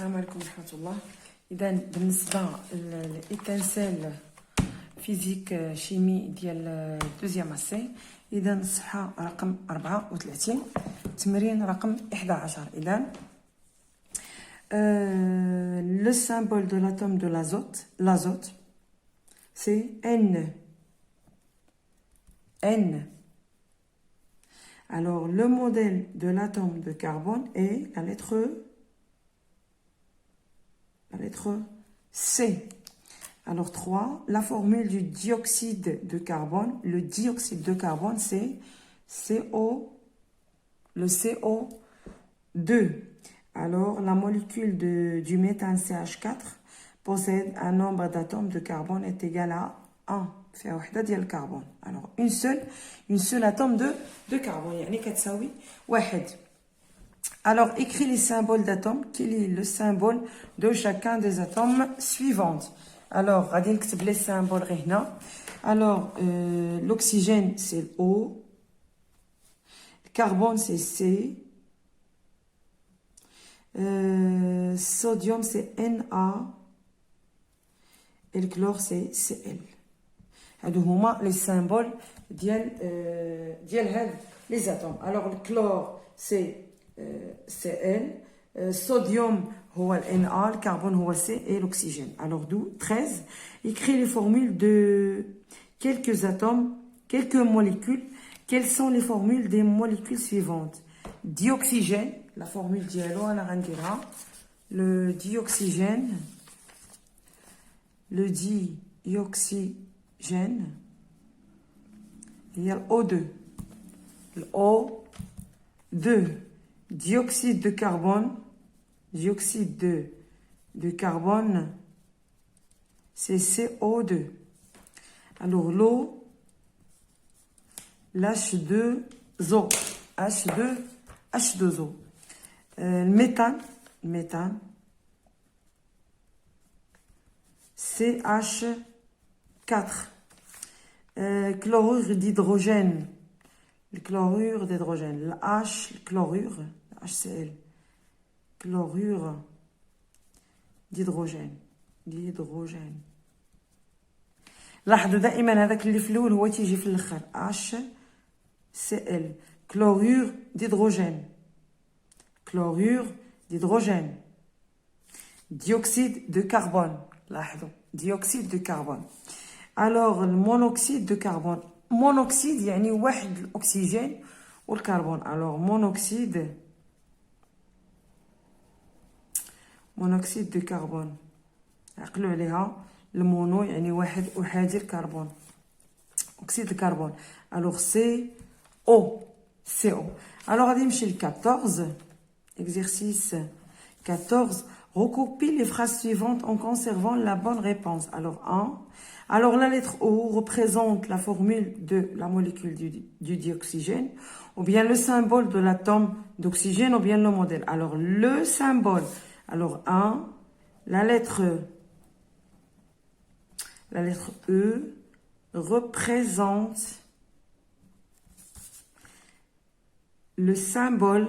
السلام عليكم ورحمة الله. إذا بالنسبة للإتنسال فيزيك شيمي ديال دوزيام اسي، إذا الصفحة رقم 34 تمرين رقم 11. إذا le symbole de l'atome de l'azote, c'est N. N. Alors, le modèle de l'atome de carbone est la lettre C. Alors, 3. La formule du dioxyde de carbone. Le dioxyde de carbone, c'est le CO2. Alors, la molécule du méthane CH4 possède un nombre d'atomes de carbone est égal à 1. فيها وحدة ديال الكربون. Alors, une seule atome de carbone. يعني كتساوي 1. Alors, écris les symboles d'atomes. Quel est le symbole de chacun des atomes suivants? Alors, غادي نكتب les symboles غير هنا. Alors, l'oxygène, c'est le O. Le carbone, c'est C. Sodium, c'est Na. Et le chlore, c'est Cl. هادو هما les symboles ديال هاد les atomes. Alors, le chlore, c'est Cl. Sodium, هو Na. Le carbone, هو C. Et l'oxygène. Alors, d'où 13. Écris les formules de quelques atomes, quelques molécules. Quelles sont les formules des molécules suivantes? Dioxygène, la formule dialo, on a le dioxygène. Le dioxygène, il y a le O2. Le O2. Dioxyde de carbone. Dioxyde de carbone, c'est CO2. Alors, l'eau, l'H2O. H2O. Le méthane, CH4. Chlorure d'hydrogène. Le chlorure d'hydrogène. Le H, le chlorure, HCl. Chlorure d'hydrogène. لاحظوا دائما هذاك اللي في الاول هو تيجي في الاخر. HCl. Chlorure d'hydrogène. Chlorure d'hydrogène. Dioxyde de carbone. لاحظوا dioxyde de carbone. Alors, le monoxyde de carbone. Monoxyde, يعني واحد الأكسجين والكربون. Alors, monoxyde de carbone. عقلوا عليها. المونو يعني واحد أحادي الكربون. أكسيد الكربون. Alors, CO. Alors, غادي نمشي ل 14. Exercice 14. Recopie les phrases suivantes en conservant la bonne réponse. Alors, 1. Alors, la lettre O représente la formule de la molécule du dioxygène, ou bien le symbole de l'atome d'oxygène, ou bien le modèle. Alors, le symbole. Alors, 1. La lettre E représente le symbole,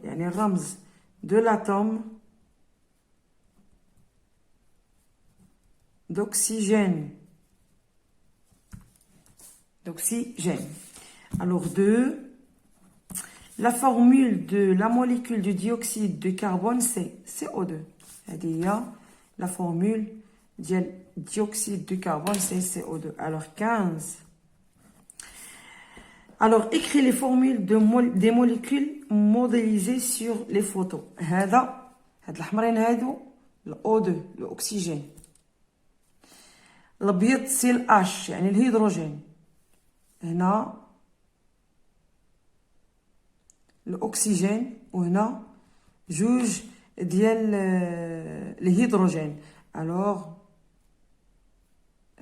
يعني الرمز de l'atome d'oxygène. Alors, 2. La formule de la molécule du dioxyde de carbone, c'est CO2. C'est-à-dire, la formule du dioxyde de carbone, c'est CO2. Alors, 15. Alors, écris les formules des molécules modélisées sur les photos. هاد الأحمرين هادو O2, l'oxygène. الأبيض سي H, يعني الهيدروجين. هنا الأكسجين وهنا جوج ديال الهيدروجين. Alors,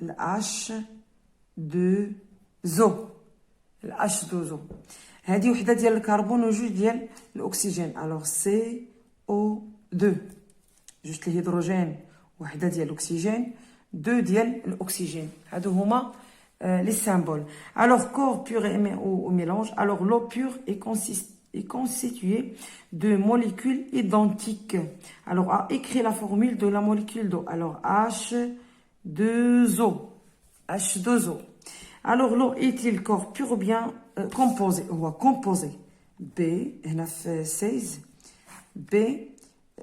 le H2O. H2O. هذه وحده ديال الكربون وجوج ديال الاكسجين. alors CO2. جوج الهيدروجين وحده ديال الاكسجين 2 ديال الاكسجين. هادو هما les symboles. Alors, corps pur ou mélange. Alors, l'eau pure est constitué de molécules identiques. Alors, à écrire la formule de la molécule d'eau. Alors, H2O. H2O. Alors, l'eau est-il corps pur ou bien composé? On va composer. B, on a fait 16. B,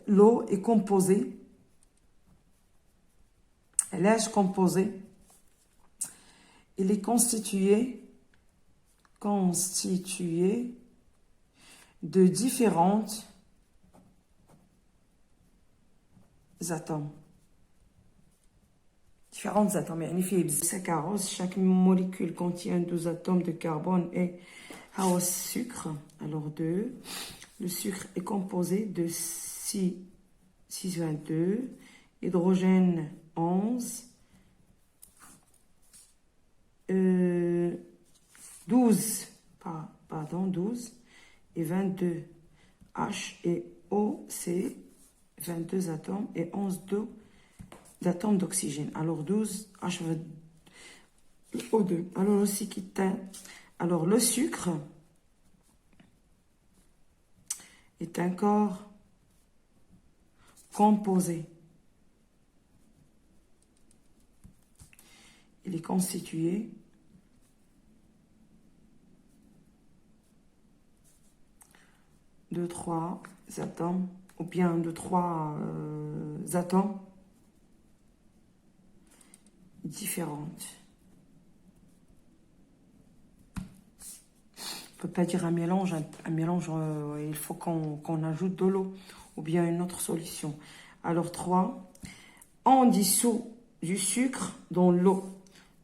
l'eau est composée. Elle est composée. Il est constitué de différentes atomes. Différents atomes. يعني فيه saccharose. Chaque molécule contient 12 atomes de carbone et sucre. Alors 2. Le sucre est composé de 6,22, hydrogène 11, 12 et 22 H et O, c'est 22 atomes et 11 d'atomes d'oxygène. Alors 12 H2O2. Alors aussi alors le sucre est un corps composé. Il est constitué de 3 atomes, ou bien de 3 atomes différentes. On ne peut pas dire un mélange. Un mélange, il faut qu'on ajoute de l'eau ou bien une autre solution. Alors 3, on dissout du sucre dans l'eau.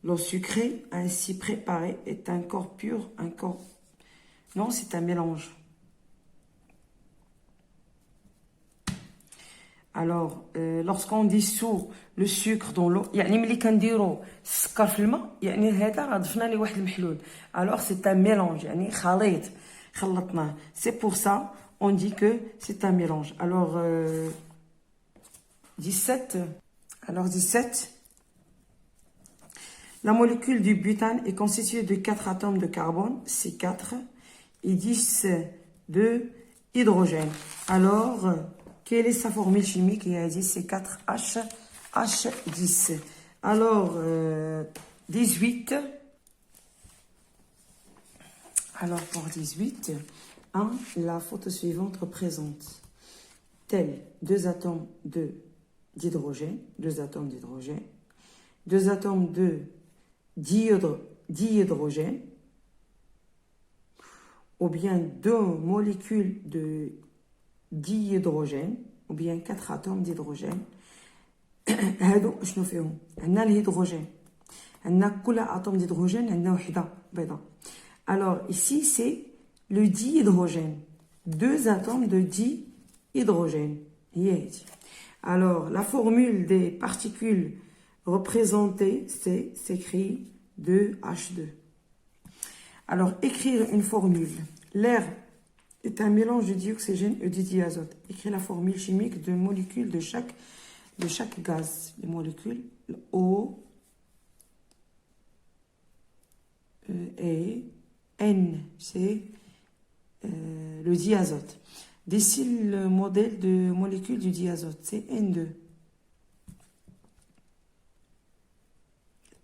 L'eau sucrée ainsi préparée est un corps pur, un corps... Non, c'est un mélange. Alors, lorsqu'on dissout le sucre dans l'eau, يعني ملي كنديرو السكر في الماء يعني هذا راه ضفنا ليه واحد المحلول. Alors c'est un mélange, يعني خليط خلطناه. C'est pour ça on dit que c'est un mélange. Alors 17. Alors 17. La molécule du butane est constituée de 4 atomes de carbone, C4, et 10 de hydrogène. Alors, quelle est sa formule chimique? Il y a dit C4H10. Alors, 18. Alors, pour 18, la photo suivante représente tel 2 atomes d'hydrogène, 2 atomes d'hydrogène, 2 atomes de dihydrogène, ou bien 2 molécules de dihydrogène, ou bien 4 atomes d'hydrogène. هادو شنو فيهم؟ عندنا الهيدروجين، عندنا كل اتوم d'hydrogène عندنا وحده بيضاء. Alors ici c'est le dihydrogène, 2 atomes de dihydrogène. Alors la formule des particules représentées, c'est s'écrit 2H2. Alors écrire une formule. L'air est un mélange de dioxygène et de diazote. Écrire la formule chimique de molécules de chaque gaz. Les molécules O, et N, c'est le diazote. Dessine le modèle de molécule du diazote, c'est N2.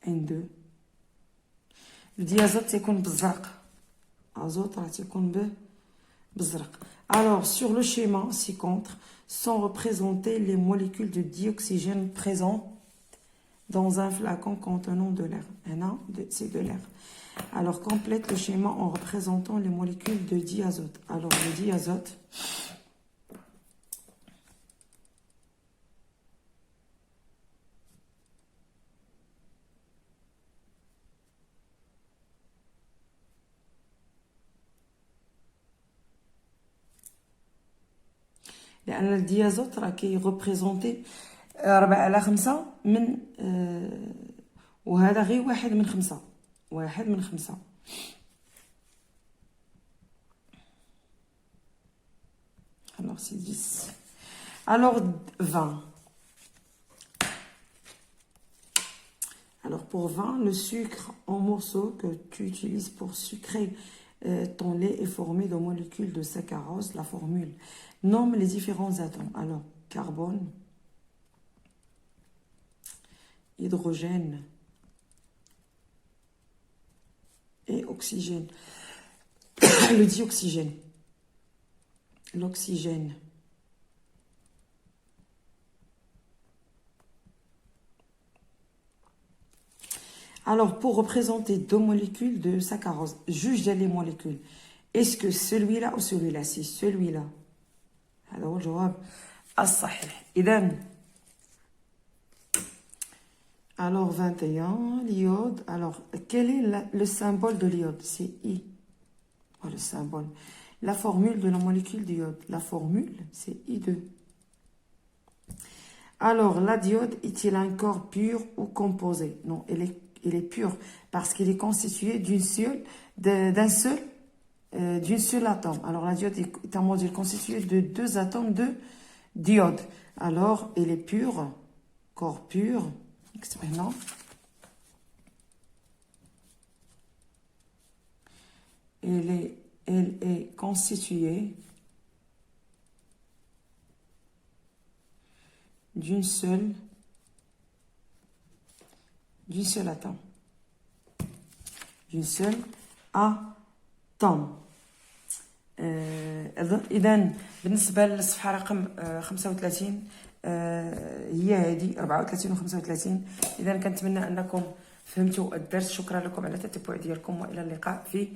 N2. Le diazote, c'est qu'on بزرق. Azote, c'est qu'on بزرق. Alors, sur le schéma ci-contre, sont représentées les molécules de dioxygène présentes dans un flacon contenant de l'air. C'est de l'air. Alors, complète le schéma en représentant les molécules de diazote. Alors, le diazote, لأن الديازوت راه كيريبريزونتي 4/5 من وهذا غير 1/5. 1/5. Alors c'est 10. Alors 20. Alors pour 20, le sucre en morceaux que tu utilises pour sucrer ton lait est formé de molécules de saccharose. La formule nomme les différents atomes. Alors, carbone, hydrogène et oxygène. Le dioxygène. L'oxygène. Alors, pour représenter deux molécules de saccharose, juge les molécules. Est-ce que celui-là ou celui-là? C'est celui-là. هذا هو الجواب الصحيح. إذن alors 21, l'iode. Alors, quel est le symbole de l'iode? C'est I. Oh, le symbole. La formule de la molécule d'iode. La formule, c'est I2. Alors, la diode est-il un corps pur ou composé? Non, il est pur parce qu'il est constitué d'une seule atome. Alors, la diode est un module constitué de deux atomes de d'iode. Alors, il est pur, corps pur. Maintenant, elle est constituée d'une seule atome. D'une seule atome. إذن بالنسبة للصفحة رقم 35 هي هذه 34 و 35. إذا كنتمنى أنكم فهمتوا الدرس. شكرا لكم على التتبع ديالكم، وإلى اللقاء في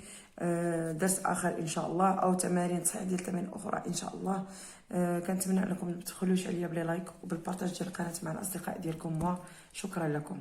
درس آخر إن شاء الله، أو تمارين تصحيح ديال تمارين أخرى إن شاء الله. كنتمنى أنكم ما تبخلوش عليا بلي لايك وبالبارطاج ديال القناة مع الأصدقاء ديالكم، وشكرا لكم.